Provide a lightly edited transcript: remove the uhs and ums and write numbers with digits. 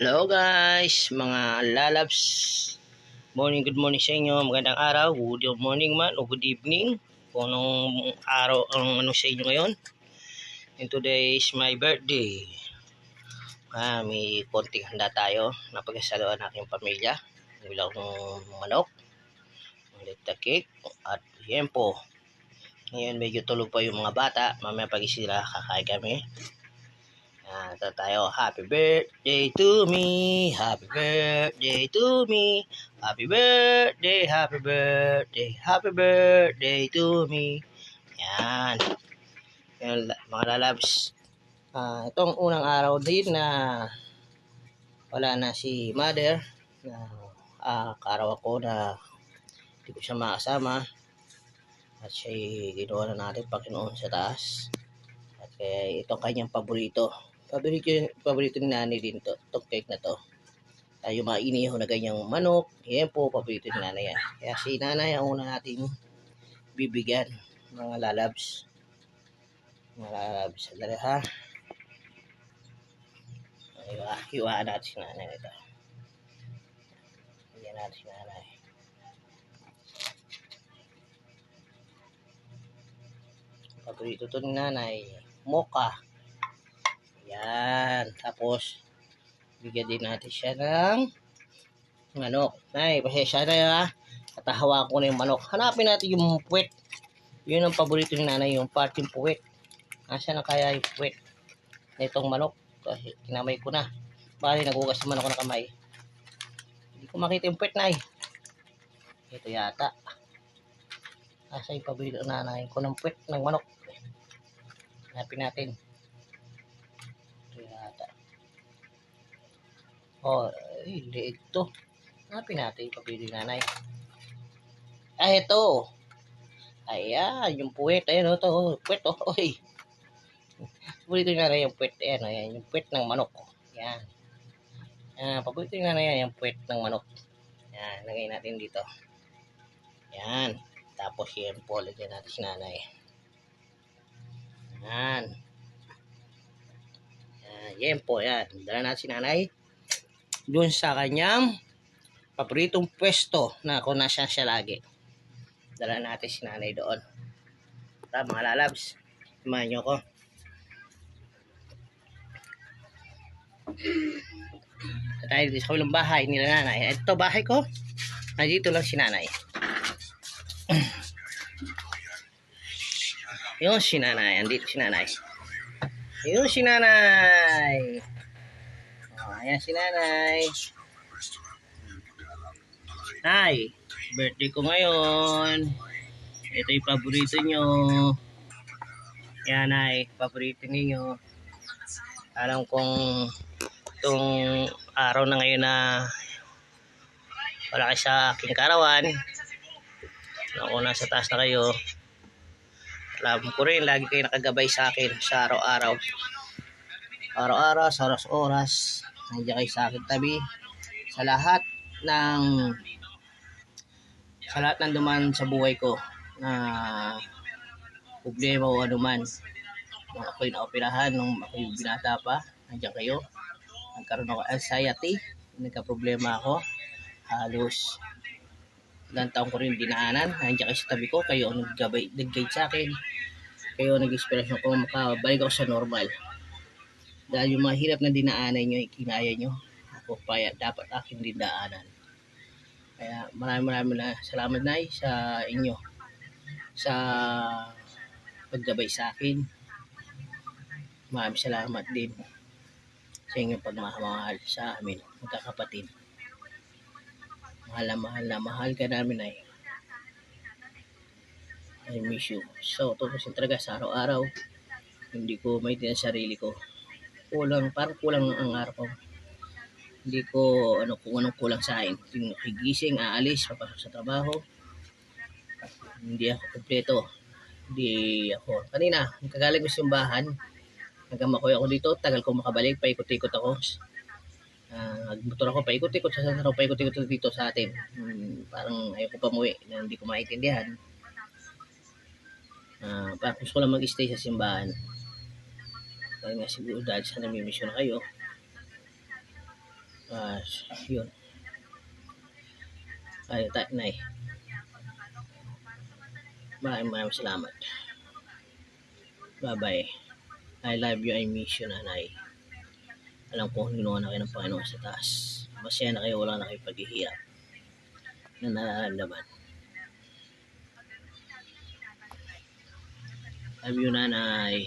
Hello guys, mga lalabs. Good morning sa inyo. Magandang araw, good morning man o good evening. Kung anong araw ang ano sa inyo ngayon. And today is my birthday. May konting handa tayo. Napagsasaluhan ng aking pamilya. Nila akong manok, little cake, at yempo. Ngayon medyo tulog pa yung mga bata. Mamaya pag sila kakain kami. Ito tayo. Happy birthday to me. Happy birthday to me. Happy birthday, happy birthday, happy birthday to me. Yan. Yan mga lalabs. Itong unang araw din na wala na si mother. Karaw ako na hindi ko siya makasama. At siya ginawa na natin Panginoon sa taas. At kaya itong kanyang paborito. Paborito ni nanay din to. Itong cake na to. Yung mga inihaw na ganyang manok. Yan po, paborito ni nanay yan. Kaya si nanay ang una natin bibigyan. Mga lalabs. Mga lalabs. Dali ha. Hiwaan natin si nanay nito. Hiwaan natin si nanay. Paborito to ni nanay. Mocha. Yan. Tapos, bigyan din natin siya ng manok. Nay, pasensya na ha. Katahawa ko na yung manok. Hanapin natin yung puwet. Yun ang paborito ni nanay, yung parting puwet. Asa na kaya yung puwet na itong manok? Kasi kinamay ko na. Bali, nagugas naman ako ng kamay. Hindi ko makita yung puwet, nay. Ito yata. Asa yung paborito ng nanay ko ng puwet ng manok. Hanapin natin. Ito yata. Liig to. Hanapin natin yung paborito ng nanay. Ito. Ayan, yung puwet. Ayan o, ito. Puwet o. Oy. Paborito nga na yung puwet. Ayan, yung puwet ng manok. Ayan. Paborito nga na yan, yung puwet ng manok. Ayan, lagay natin dito. Ayan. Tapos yan po, lagyan natin si nanay. Ayan. Yan po, ayan. Dala natin si nanay doon sa kanyang paboritong pwesto na kung nasa siya lagi. Dala natin si nanay doon. Tara mga lalabs, samahan nyo ko. Tayo dito sa kabilang bahay nila nanay. Ito bahay ko. Nandito lang si nanay. Yung si nanay. Andito si nanay. Yung si nanay. Ayan si nanay. Nay, birthday ko ngayon. Ito yung paborito nyo. Yan nay, paborito ninyo. Alam kong itong araw na ngayon na wala kayo sa aking karawan. Ako nasa taas na kayo. Alam ko rin, lagi kayo nakagabay sa akin sa araw-araw. Araw-araw, sa oras-oras. Nandiyan kayo sa akin tabi. Sa lahat ng duman sa buhay ko na problema o anuman. Nung ako'y naoperahan, nung ako'y binata pa, nandiyan kayo. Nagkaroon ako anxiety, nagka-problema ako. Halos ilang taon ko rin dinaanan. Nandiyan kayo sa tabi ko, kayo ang nag-guide sa akin. Kayo ang nag-inspirasyon ko makabalik ako sa normal. Dahil yung mga hirap na dinaanan nyo, ikinaya nyo, ako pa dapat aking dindaanan. Kaya maraming na salamat na sa inyo sa paggabay sa akin. Maraming salamat din sa inyong pagmamahal sa amin, magkakapatid. Mahal ka namin ay. I miss you. So, ito kasi talaga sa araw-araw. Hindi ko maintindihan ang sarili ko. Parang kulang ang araw ko. Hindi ko kung anong kulang sa akin. Yung gigising, aalis, papasok sa trabaho. Hindi ako kompleto. Hindi ako. Kanina, kagaling ko sa simbahan. Nagamakoy ako dito. Tagal ko makabalik. Paikot-ikot ako. Nagmotor ako. Paikot-ikot sa sasaraw. Paikot-ikot dito sa atin. Parang ayoko pa muwi. Hindi ko maintindihan. Parang gusto ko lang mag-stay sa simbahan. Kaya nga siguro dahil sa namimisyon na kayo. Ah, yun. Ay, nay. Maraming salamat. Bye-bye. I love you, I miss you, nanay. Alam ko, ginawa na kayo ng Panginoon sa taas. Masaya na kayo, wala na kayo paghihirap na nararamdaman. Love you, nanay.